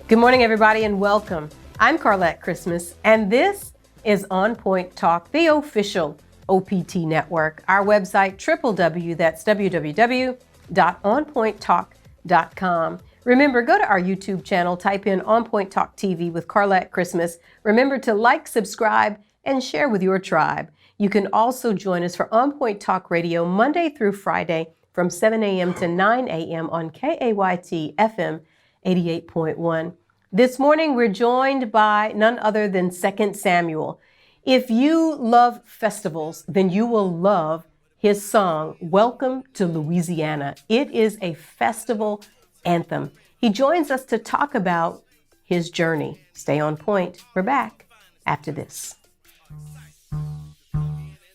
Good morning, everybody, and welcome. I'm Carlette Christmas, and this is On Point Talk, the official OPT network. Our website, www.onpointtalk.com. Remember, go to our YouTube channel, type in On Point Talk TV with Carlette Christmas. Remember to like, subscribe, and share with your tribe. You can also join us for On Point Talk Radio Monday through Friday from 7 a.m. to 9 a.m. on KAYT FM 88.1. This morning, we're joined by none other than 2 Samuel. If you love festivals, then you will love his song, Welcome to Louisiana. It is a festival anthem. He joins us to talk about his journey. Stay on point. We're back after this.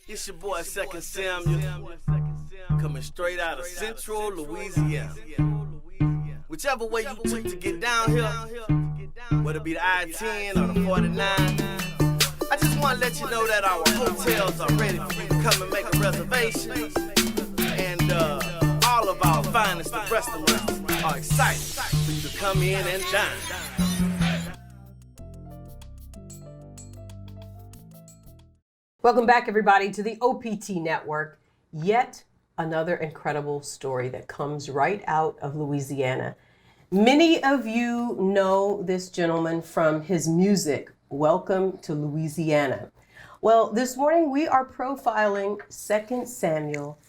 It's your boy 2 Samuel, coming straight out of Central Louisiana. Whichever way you took to get down here, whether it be the I-10 or the 49, I just want to let you know that our hotels are ready for you to come and make a reservation. And all of our finest restaurants are excited for you to come in and dine. Welcome back, everybody, to the OPT Network. Yet another incredible story that comes right out of Louisiana. Many of you know this gentleman from his music, Welcome to Louisiana. Well, this morning we are profiling 2 Samuel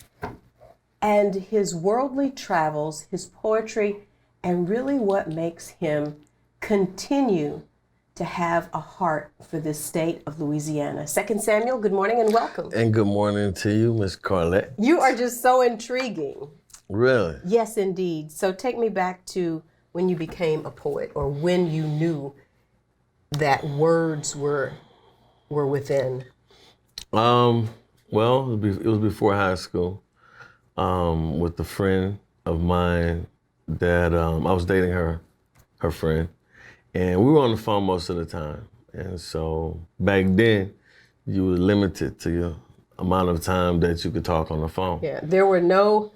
and his worldly travels, his poetry, and really what makes him continue to have a heart for this state of Louisiana. 2 Samuel, good morning and welcome. And good morning to you, Miss Carlette. You are just so intriguing. Really? Yes, indeed. So take me back to when you became a poet, or when you knew that words were within. Well, it was before high school, with a friend of mine that I was dating her friend, and we were on the phone most of the time. And so back then, you were limited to your amount of time that you could talk on the phone. Yeah, there were no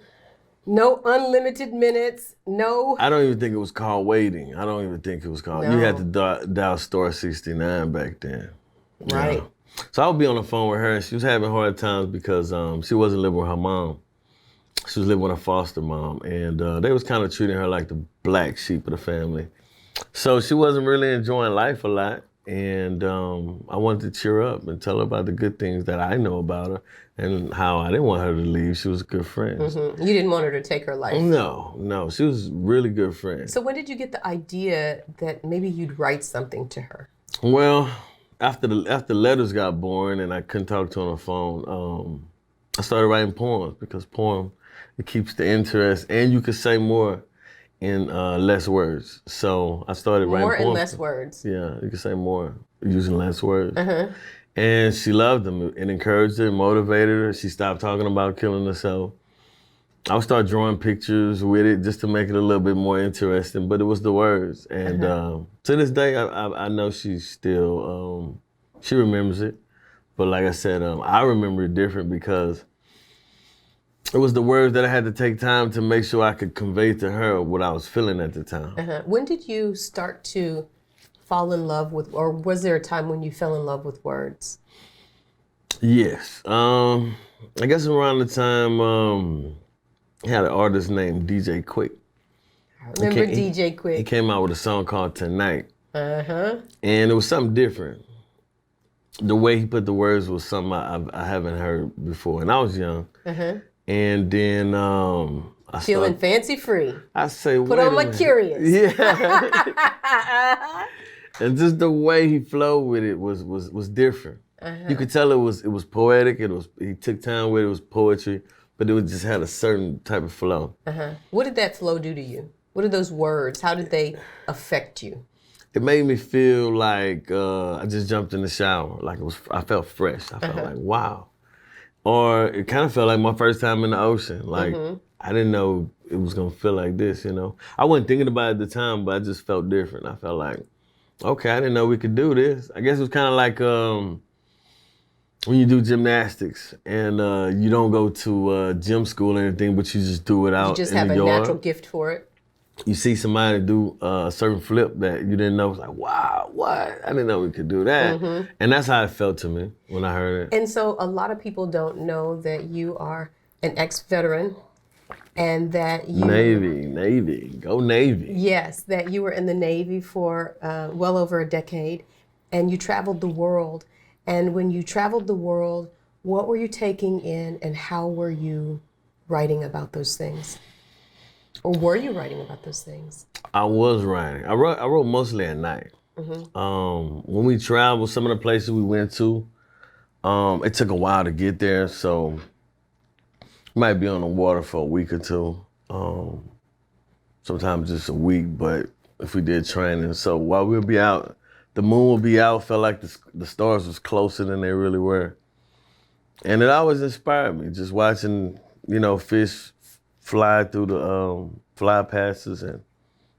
unlimited minutes, no. I don't even think it was called waiting. I don't even think it was called. No. You had to dial star 69 back then. Right. Yeah. So I would be on the phone with her, and she was having hard times because she wasn't living with her mom. She was living with her foster mom, and they was kind of treating her like the black sheep of the family. So she wasn't really enjoying life a lot, and I wanted to cheer up and tell her about the good things that I know about her and how I didn't want her to leave. She was a good friend. Mm-hmm. You didn't want her to take her life. No, she was a really good friend. So when did you get the idea that maybe you'd write something to her? Well, after letters got boring and I couldn't talk to her on the phone, I started writing poems, because it keeps the interest, and you could say more in less words. So I started writing poems. More in less words. Yeah, you could say more using less words. Uh-huh. And she loved them. It encouraged her, motivated her. She stopped talking about killing herself. I would start drawing pictures with it just to make it a little bit more interesting, but it was the words. And to this day, I know she still, she remembers it. But like I said, I remember it different because it was the words that I had to take time to make sure I could convey to her what I was feeling at the time. Uh-huh. When did you start to fall in love with, or was there a time when you fell in love with words? Yes. I guess around the time I had an artist named DJ Quick. I remember DJ Quick. He came out with a song called Tonight. Uh-huh. And it was something different. The way he put the words was something I haven't heard before. And I was young. Uh-huh. And then feeling fancy free. I say, put on my Curious. Yeah. And just the way he flowed with it was different. Uh-huh. You could tell it was poetic. He took time with it. It was poetry, but it just had a certain type of flow. Uh-huh. What did that flow do to you? What did those words? How did they affect you? It made me feel like I just jumped in the shower. Like I felt fresh. I felt like, wow. Or it kind of felt like my first time in the ocean. Like I didn't know it was gonna feel like this, you know. I wasn't thinking about it at the time, but I just felt different. I felt like, okay, I didn't know we could do this. I guess it was kind of like when you do gymnastics and you don't go to gym school or anything, but you just do it out in the yard. You just have a natural gift for it. you see somebody do a certain flip that you didn't know. It's like, wow, what? I didn't know we could do that. And that's how it felt to me when I heard it. And so a lot of people don't know that you are an ex-veteran and that you... Navy, go Navy. Yes, that you were in the Navy for well over a decade, and you traveled the world. And when you traveled the world, what were you taking in, and how were you writing about those things? Or were you writing about those things? I was writing. I wrote mostly at night. When we traveled, some of the places we went to, it took a while to get there, so we might be on the water for a week or two. Sometimes just a week, but if we did training. So while we'll be out, the moon will be out, felt like the stars was closer than they really were. And it always inspired me, just watching, fish fly through the fly passes and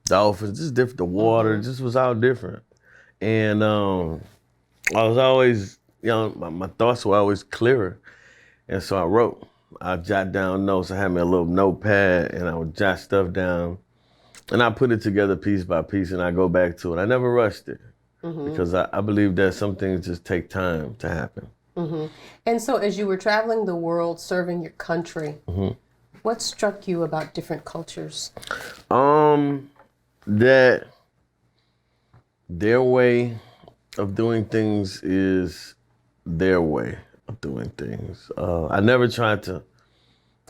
dolphins, just different. The water just was all different. And I was always, my thoughts were always clearer. And so I wrote. I jot down notes. I had me a little notepad and I would jot stuff down. And I put it together piece by piece and I go back to it. I never rushed it because I believe that some things just take time to happen. And so as you were traveling the world, serving your country, what struck you about different cultures? That their way of doing things is their way of doing things. I never tried to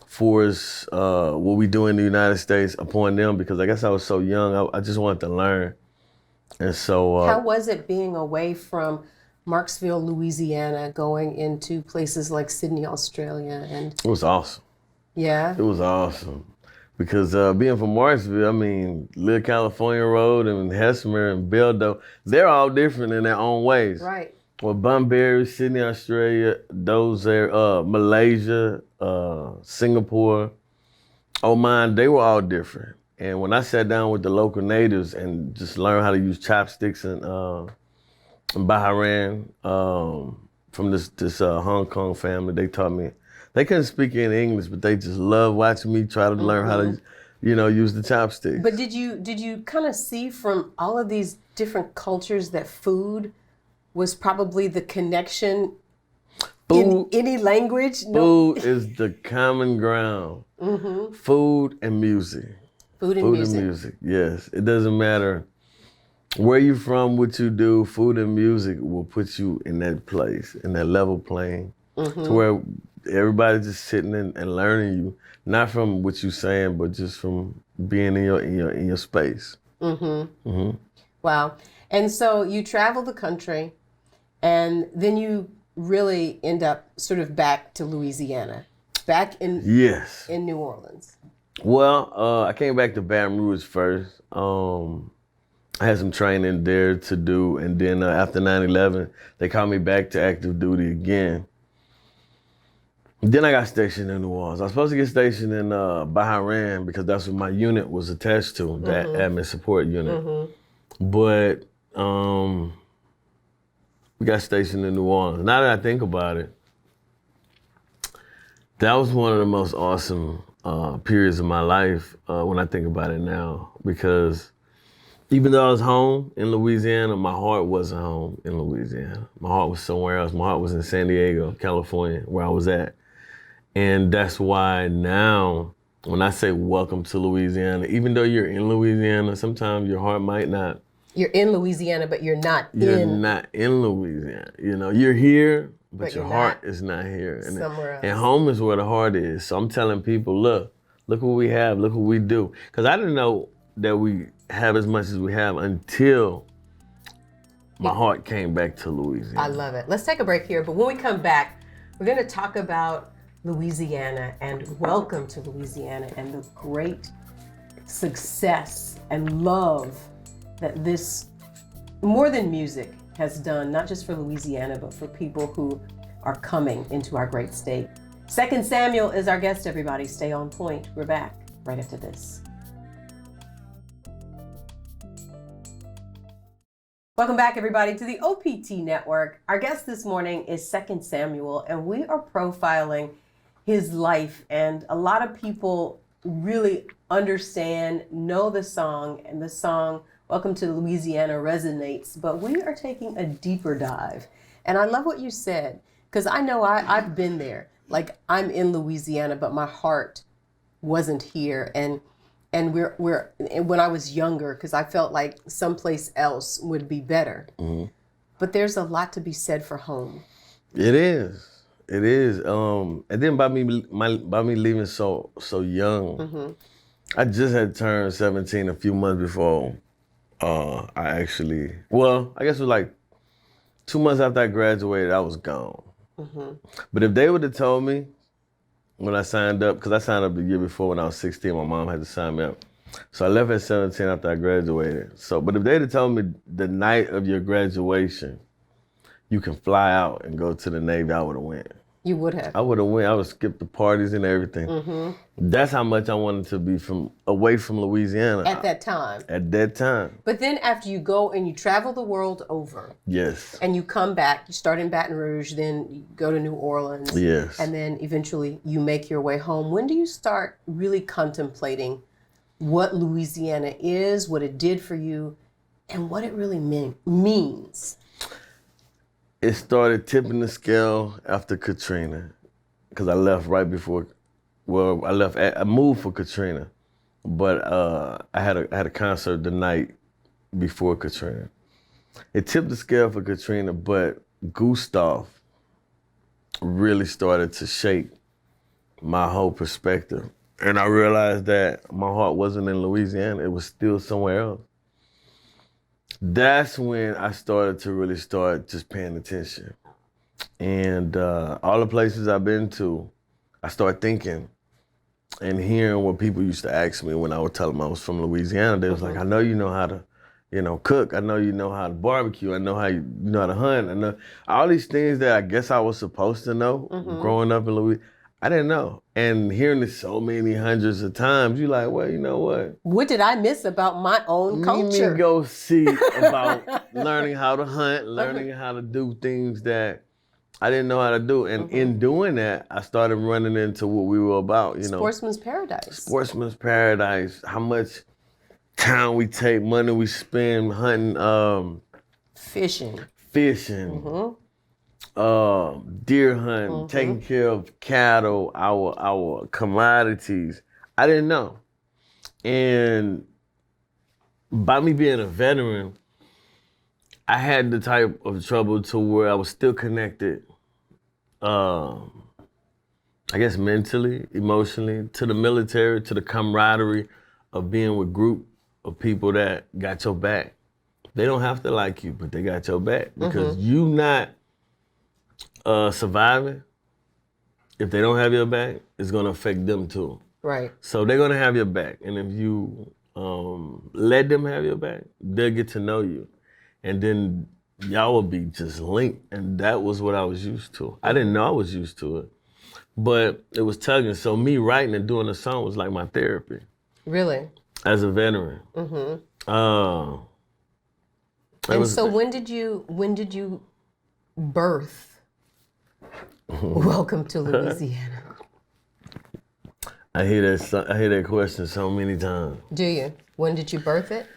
force what we do in the United States upon them because I guess I was so young. I just wanted to learn. And so... how was it being away from Marksville, Louisiana, going into places like Sydney, Australia? And it was awesome. Yeah? It was awesome. Because being from Marksville, Little California Road and Hesmer and Beldo, they're all different in their own ways. Right. Well, Bunbury, Sydney, Australia, those are Malaysia, Singapore, Oman, they were all different. And when I sat down with the local natives and just learned how to use chopsticks in Bahrain, from this Hong Kong family, they taught me. They couldn't speak any English, but they just loved watching me try to learn how to, use the chopsticks. But did you kind of see from all of these different cultures that food was probably the connection in any language? Food is the common ground. Food and music. Food and music. Yes. It doesn't matter where you're from, what you do, food and music will put you in that place, in that level playing, to where everybody's just sitting and learning you, not from what you're saying, but just from being in your space. Wow. And so you travel the country, and then you really end up sort of back to Louisiana, back in New Orleans. Well, I came back to Baton Rouge first. I had some training there to do, and then after 9/11, they called me back to active duty again. Then I got stationed in New Orleans. I was supposed to get stationed in Bahrain because that's what my unit was attached to, that admin support unit. But we got stationed in New Orleans. Now that I think about it, that was one of the most awesome periods of my life when I think about it now, because even though I was home in Louisiana, my heart wasn't home in Louisiana. My heart was somewhere else. My heart was in San Diego, California, where I was at. And that's why now, when I say welcome to Louisiana, even though you're in Louisiana, sometimes your heart might not. You're in Louisiana, but you're not not in Louisiana. You're here, but your heart is not here. And somewhere else. And home is where the heart is. So I'm telling people, look what we have, look what we do. Because I didn't know that we have as much as we have until my heart came back to Louisiana. I love it. Let's take a break here, but when we come back, we're going to talk about Louisiana and welcome to Louisiana and the great success and love that this, more than music, has done, not just for Louisiana, but for people who are coming into our great state. 2 Samuel is our guest, everybody. Stay on point. We're back right after this. Welcome back, everybody, to the OPT Network. Our guest this morning is 2 Samuel, and we are profiling his life. And a lot of people really understand, know the song, and the song Welcome to Louisiana resonates, but we are taking a deeper dive. And I love what you said, because I know I've been there. Like, I'm in Louisiana, but my heart wasn't here. And we're when I was younger, because I felt like someplace else would be better. Mm-hmm. But there's a lot to be said for home. It is. It is. And then by me leaving so young, mm-hmm. I just had turned 17 a few months before I guess it was like 2 months after I graduated, I was gone. Mm-hmm. But if they would have told me when I signed up, because I signed up the year before when I was 16, my mom had to sign me up. So I left at 17 after I graduated. But if they'd have told me the night of your graduation, you can fly out and go to the Navy, I would have went. You would have. I would have went. I would skip the parties and everything. Mm-hmm. That's how much I wanted to be away from Louisiana. At that time. At that time. But then after you go and you travel the world over. Yes. And you come back, you start in Baton Rouge, then you go to New Orleans. Yes. And then eventually you make your way home. When do you start really contemplating what Louisiana is, what it did for you, and what it really means? It started tipping the scale after Katrina, because I left right before. I moved for Katrina, but I had a concert the night before Katrina. It tipped the scale for Katrina, but Gustav really started to shape my whole perspective, and I realized that my heart wasn't in Louisiana; it was still somewhere else. That's when I started to really start just paying attention. And all the places I've been to, I started thinking and hearing what people used to ask me when I would tell them I was from Louisiana. They was like, I know you know how to, cook. I know you know how to barbecue. I know how you know how to hunt. I know all these things that I guess I was supposed to know growing up in Louisiana. I didn't know. And hearing it so many hundreds of times, you're like, well, you know what? What did I miss about my own culture? Let me go see about learning how to hunt, learning how to do things that I didn't know how to do. And in doing that, I started running into what we were about, Sportsman's paradise. Sportsman's paradise. How much time we take, money we spend hunting. Fishing. Deer hunting, taking care of cattle, our commodities. I didn't know. And by me being a veteran, I had the type of trouble to where I was still connected, I guess mentally, emotionally, to the military, to the camaraderie of being with a group of people that got your back. They don't have to like you, but they got your back because you not surviving, if they don't have your back, it's gonna affect them too. Right. So they're gonna have your back, and if you let them have your back, they'll get to know you, and then y'all will be just linked. And that was what I was used to. I didn't know I was used to it, but it was tugging. So me writing and doing a song was like my therapy. Really? As a veteran. So when did you birth Welcome to Louisiana? I hear that question so many times. Do you? When did you birth it?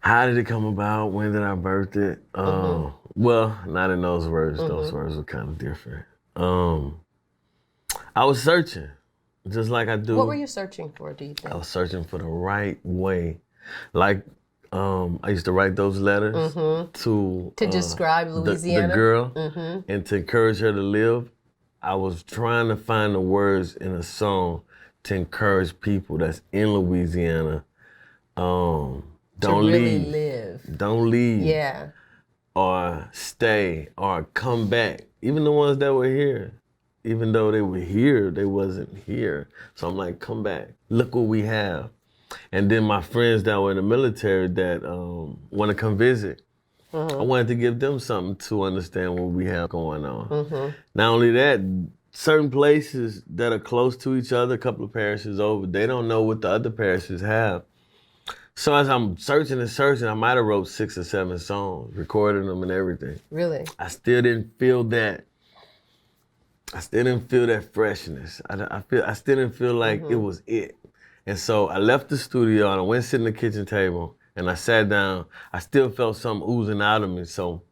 How did it come about? When did I birth it? Well, not in those words. Those words were kind of different. I was searching, just like I do. What were you searching for, do you think? I was searching for the right way. Like, I used to write those letters to describe Louisiana, the girl, and to encourage her to live. I was trying to find the words in a song to encourage people that's in Louisiana. Don't really leave. Live. Don't leave. Yeah. Or stay or come back. Even the ones that were here. Even though they were here, they wasn't here. So I'm like, come back. Look what we have. And then my friends that were in the military that want to come visit, I wanted to give them something to understand what we have going on. Not only that, certain places that are close to each other, a couple of parishes over, they don't know what the other parishes have. So as I'm searching and searching, I might have wrote 6 or 7 songs, recording them and everything. Really? I still didn't feel that I still didn't feel that freshness. I still didn't feel like it was it. And so I left the studio and I went sit at the kitchen table and I sat down. I still felt something oozing out of me, so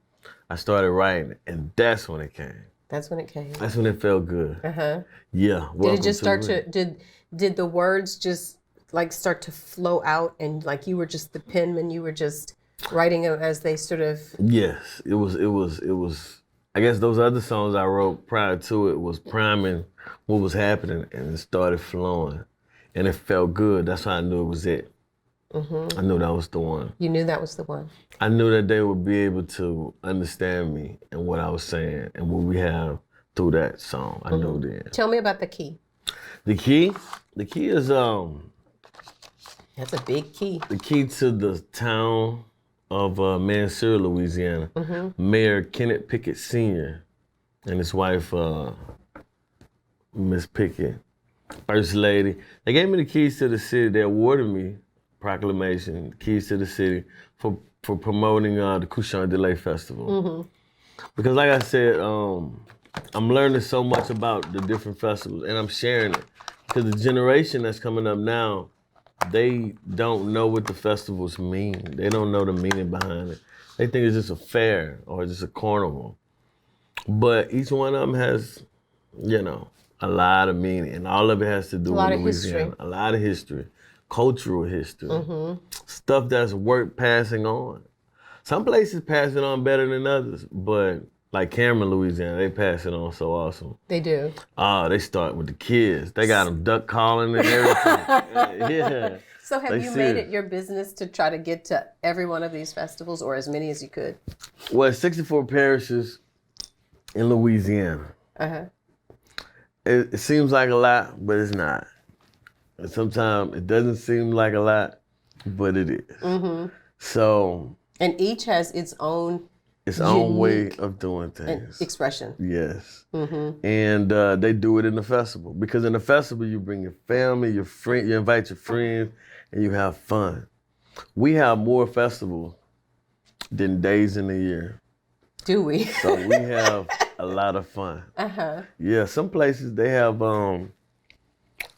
I started writing, and that's when it came. That's when it came. That's when it felt good. Uh-huh. Yeah. Did it just start did the words just like start to flow out, and like you were just the penman, you were just writing them as they sort of... Yes, it was. I guess those other songs I wrote prior to it was priming what was happening, and it started flowing, and it felt good. That's why I knew it was it. I knew that was the one. You knew that was the one. I knew that they would be able to understand me and what I was saying and what we have through that song. I knew then. Tell me about the key. The key is That's a big key. the key to the town of Mansur, Louisiana. Mayor Kenneth Pickett Sr. and his wife, Miss Pickett, First Lady. They gave me the keys to the city. They awarded me proclamation, keys to the city, for promoting the Couchon de Lait Festival. Because like I said, I'm learning so much about the different festivals, and I'm sharing it. Because the generation that's coming up now, they don't know what the festivals mean. They don't know the meaning behind it. They think it's just a fair or just a carnival. But each one of them has, a lot of meaning, and all of it has to do with Louisiana. History. A lot of history, cultural history, stuff that's worth passing on. Some places pass it on better than others, but like Cameron, Louisiana, they pass it on so awesome. They do. They start with the kids. They got them duck calling and everything. Yeah. So have you made it your business to try to get to every one of these festivals, or as many as you could? Well, 64 parishes in Louisiana. It seems like a lot, but it's not. And sometimes it doesn't seem like a lot, but it is. So. And each has its own way of doing things. Expression. Yes. And they do it in the festival. Because in the festival, you bring your family, your friend, you invite your friends, and you have fun. We have more festivals than days in the year. Do we? So we have a lot of fun. Yeah, some places they have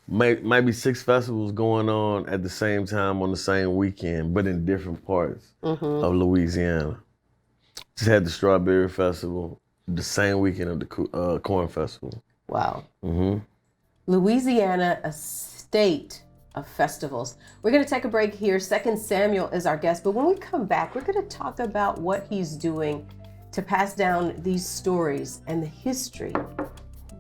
might be 6 festivals going on at the same time on the same weekend, but in different parts of Louisiana. Just had the Strawberry Festival the same weekend of the Corn Festival. Wow. Louisiana, a state of festivals. We're going to take a break here. 2 Samuel is our guest, but when we come back, we're going to talk about what he's doing to pass down these stories and the history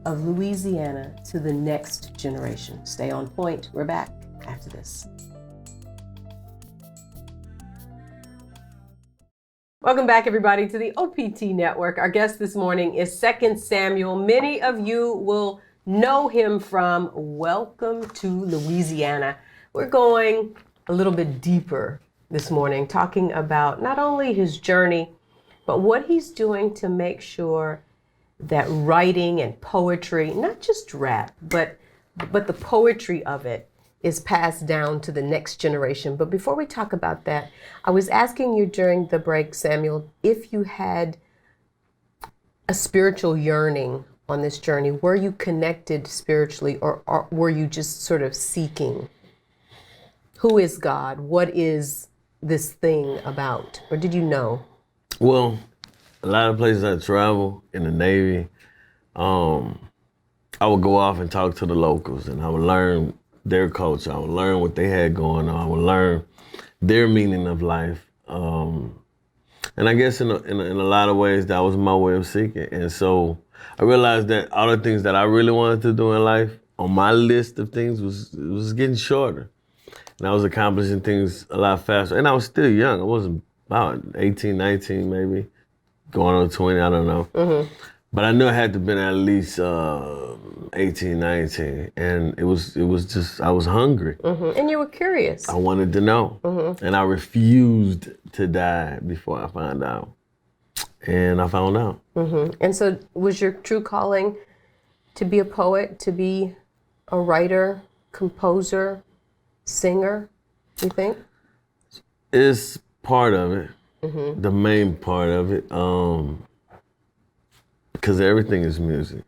of Louisiana to the next generation. Stay on point. We're back after this. Welcome back, everybody, to the OPT Network. Our guest this morning is 2 Samuel. Many of you will know him from Welcome to Louisiana. We're going a little bit deeper this morning, talking about not only his journey, but what he's doing to make sure that writing and poetry, not just rap, but the poetry of it is passed down to the next generation. But before we talk about that, I was asking you during the break, Samuel, if you had a spiritual yearning on this journey. Were you connected spiritually, or were you just sort of seeking? Who is God? What is this thing about? Or did you know? Well, a lot of places I travel in the Navy, I would go off and talk to the locals, and I would learn their culture. I would learn what they had going on. I would learn their meaning of life. And I guess in a lot of ways, that was my way of seeking. And so I realized that all the things that I really wanted to do in life, on my list of things, was getting shorter. And I was accomplishing things a lot faster. And I was still young. I wasn't about 18, 19 maybe, going on 20, I don't know. But I knew I had to been at least 18, 19. And it was just, I was hungry. And you were curious. I wanted to know. And I refused to die before I found out. And I found out. And so was your true calling to be a poet, to be a writer, composer, singer, you think? It's part of it, the main part of it, because everything is music.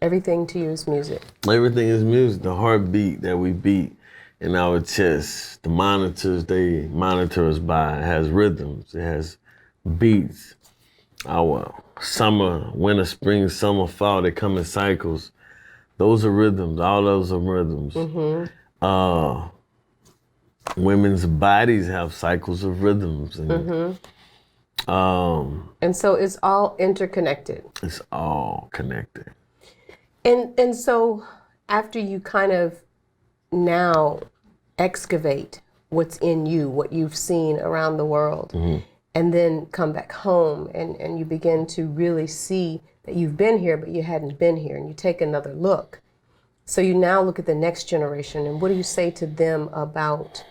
Everything to you is music. Everything is music. The heartbeat that we beat in our chest, the monitors they monitor us by, it has rhythms, it has beats. Our summer, winter, spring, summer, fall, they come in cycles. Those are rhythms. All those are rhythms. Women's bodies have cycles of rhythms. And, and so it's all interconnected. it's all connected. And so after you kind of now excavate what's in you, what you've seen around the world, and then come back home and you begin to really see that you've been here, but you hadn't been here, and you take another look. So you now look at the next generation, and what do you say to them about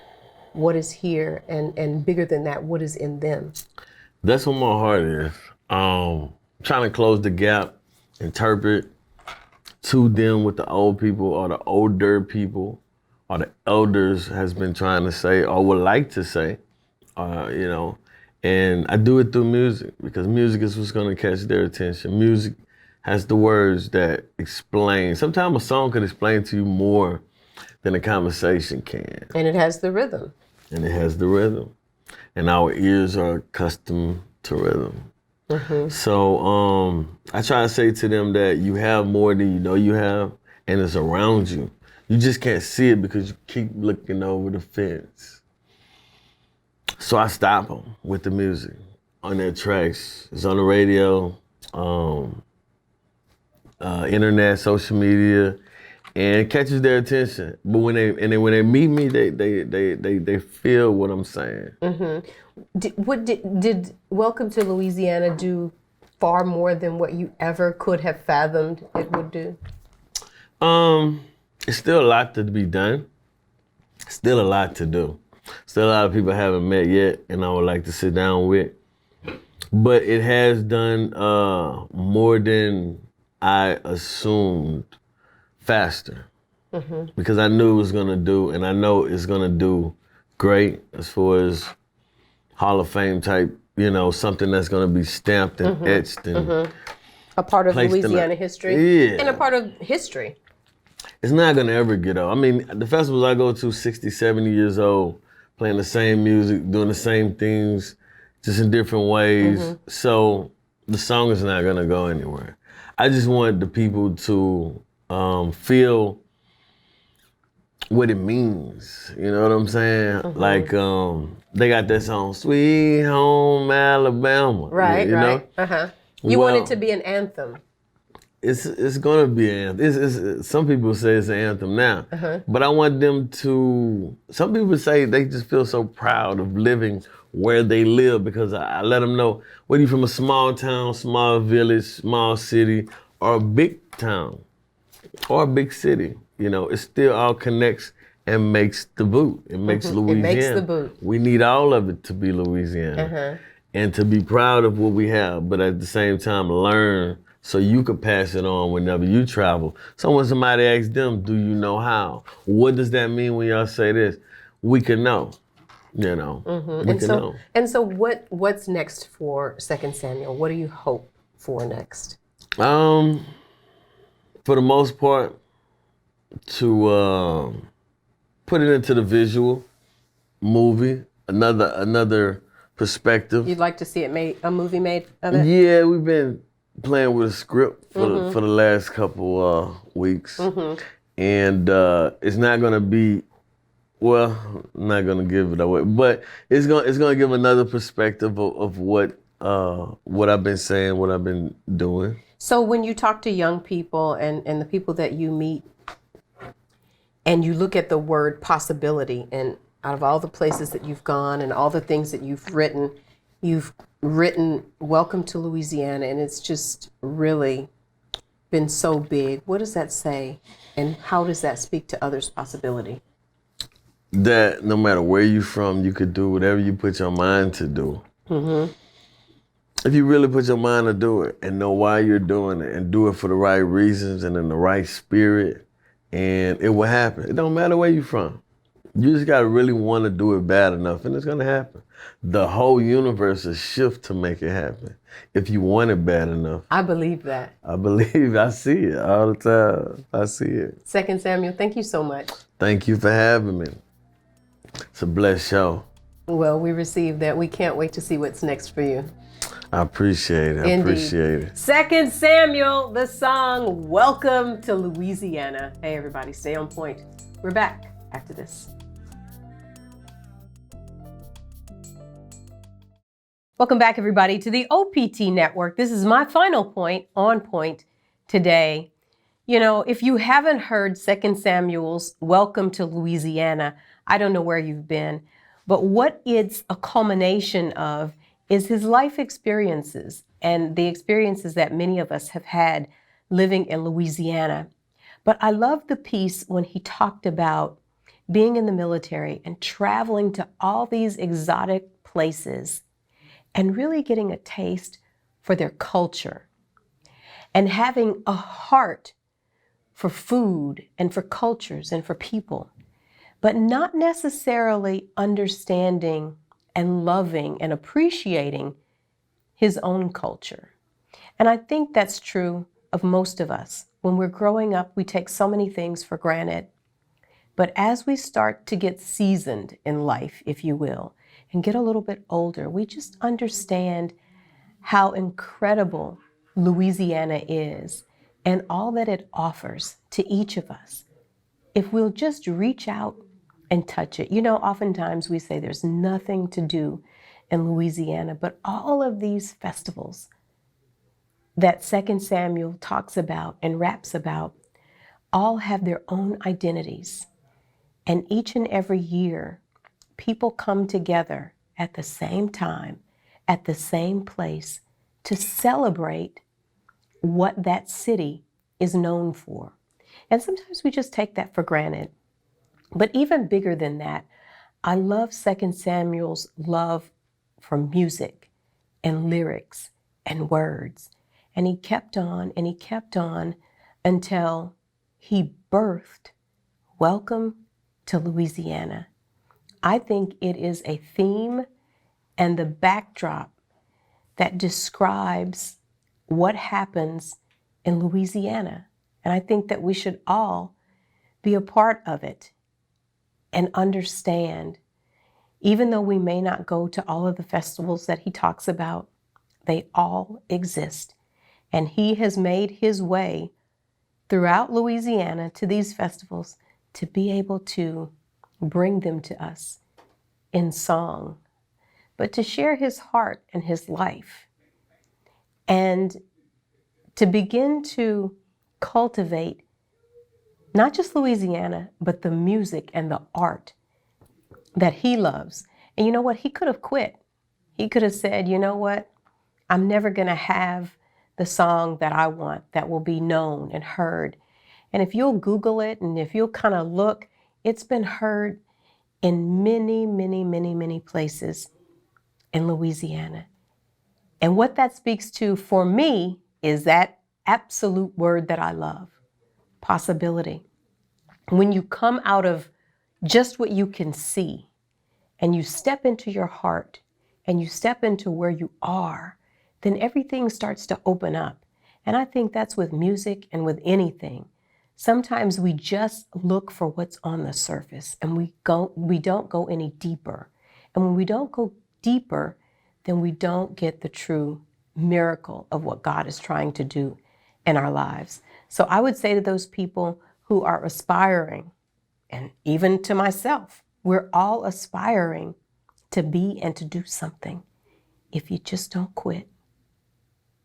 what is here, and bigger than that, what is in them? That's what my heart is. Trying to close the gap, interpret to them what the old people or the older people or the elders has been trying to say or would like to say, you know. And I do it through music, because music is what's gonna catch their attention. Music has the words that explain. Sometimes a song can explain to you more than a conversation can. And it has the rhythm. And it has the rhythm. And our ears are accustomed to rhythm. So I try to say to them that you have more than you know you have, and it's around you. You just can't see it because you keep looking over the fence. So I stop them with the music on their tracks. It's on the radio, internet, social media, and it catches their attention. But when they meet me, they feel what I'm saying. Did Welcome to Louisiana do far more than what you ever could have fathomed it would do? It's still a lot to be done. Still a lot to do. Still a lot of people I haven't met yet, and I would like to sit down with. But it has done more than I assumed, faster. Because I knew it was gonna do, and I know it's gonna do great as far as Hall of Fame type, you know, something that's gonna be stamped and etched and a part of placed in Louisiana history? Yeah. And a part of history. It's not gonna ever get old. I mean, the festivals I go to, 60, 70 years old, playing the same music, doing the same things, just in different ways. So the song is not gonna go anywhere. I just want the people to feel what it means. You know what I'm saying? Like they got that song, Sweet Home Alabama. Right, you right. know? You want Well, it to be an anthem. It's gonna be an anthem. Some people say it's an anthem now, but I want them to. Some people say they just feel so proud of living where they live, because I let them know whether you're from a small town, small village, small city, or a big town, or a big city. You know, it still all connects and makes the boot. It makes Louisiana. It makes the boot. We need all of it to be Louisiana, and to be proud of what we have, but at the same time learn, so you could pass it on whenever you travel. So when somebody asks them, do you know how? What does that mean when y'all say this? We can know, you know, we can know. And so what's next for Second Samuel? What do you hope for next? For the most part, to put it into the visual movie, another perspective. You'd like to see a movie made of it? Yeah, we've been playing with a script for the last couple weeks, and it's not gonna be. Well, I'm not gonna give it away, but it's gonna give another perspective of what I've been saying, what I've been doing. So when you talk to young people and the people that you meet, and you look at the word possibility, and out of all the places that you've gone and all the things that you've written Welcome to Louisiana, and it's just really been so big. What does that say, and how does that speak to others' possibility? That no matter where you're from, you could do whatever you put your mind to do. If you really put your mind to do it and know why you're doing it and do it for the right reasons and in the right spirit, and it will happen. It don't matter where you're from. You just gotta really want to do it bad enough, and it's gonna happen. the whole universe will shift to make it happen if you want it bad enough. I believe that. I believe I see it all the time. I see it. 2 Samuel, thank you so much. Thank you for having me. It's a blessed show. Well, we received that. We can't wait to see what's next for you. I appreciate it. I Indeed. appreciate it. 2 Samuel, the song, Welcome to Louisiana. Hey, everybody, stay on point. We're back after this. Welcome back, everybody, to the OPT Network. This is my final point, on point, today. You know, if you haven't heard 2 Samuel's Welcome to Louisiana, I don't know where you've been, but what it's a culmination of is his life experiences and the experiences that many of us have had living in Louisiana. But I love the piece when he talked about being in the military and traveling to all these exotic places and really getting a taste for their culture and having a heart for food and for cultures and for people, but not necessarily understanding and loving and appreciating his own culture. And I think that's true of most of us. When we're growing up, we take so many things for granted. But as we start to get seasoned in life, if you will, and get a little bit older, we just understand how incredible Louisiana is and all that it offers to each of us. If we'll just reach out and touch it. You know, oftentimes we say there's nothing to do in Louisiana, but all of these festivals that 2 Samuel talks about and raps about all have their own identities. And each and every year, people come together at the same time, at the same place, to celebrate what that city is known for. And sometimes we just take that for granted. But even bigger than that, I love 2 Samuel's love for music and lyrics and words. And he kept on and he kept on until he birthed Welcome to Louisiana. I think it is a theme and the backdrop that describes what happens in Louisiana. And I think that we should all be a part of it and understand, even though we may not go to all of the festivals that he talks about, they all exist. And he has made his way throughout Louisiana to these festivals to be able to bring them to us in song, but to share his heart and his life and to begin to cultivate not just Louisiana, but the music and the art that he loves. And you know what? He could have quit. He could have said, you know what? I'm never going to have the song that I want that will be known and heard. And if you'll Google it and if you'll kind of look, it's been heard in many, many, many, many places in Louisiana. And what that speaks to for me is that absolute word that I love, possibility. When you come out of just what you can see and you step into your heart and you step into where you are, then everything starts to open up. And I think that's with music and with anything. Sometimes we just look for what's on the surface and we don't go any deeper. And when we don't go deeper, then we don't get the true miracle of what God is trying to do in our lives. So I would say to those people who are aspiring, and even to myself, we're all aspiring to be and to do something. If you just don't quit,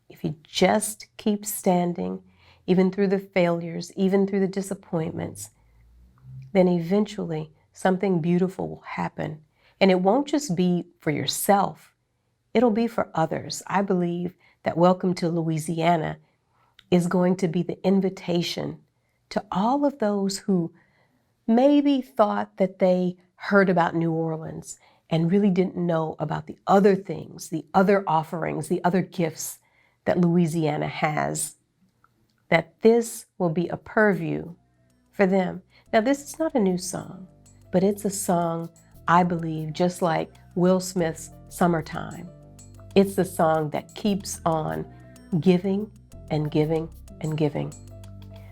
if you just keep standing, even through the failures, even through the disappointments, then eventually something beautiful will happen. And it won't just be for yourself, it'll be for others. I believe that Welcome to Louisiana is going to be the invitation to all of those who maybe thought that they heard about New Orleans and really didn't know about the other things, the other offerings, the other gifts that Louisiana has, that this will be a purview for them. Now, this is not a new song, but it's a song, I believe, just like Will Smith's Summertime. It's the song that keeps on giving and giving and giving.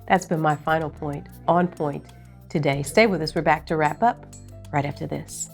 That's been my final point, on point today. Stay with us. We're back to wrap up right after this.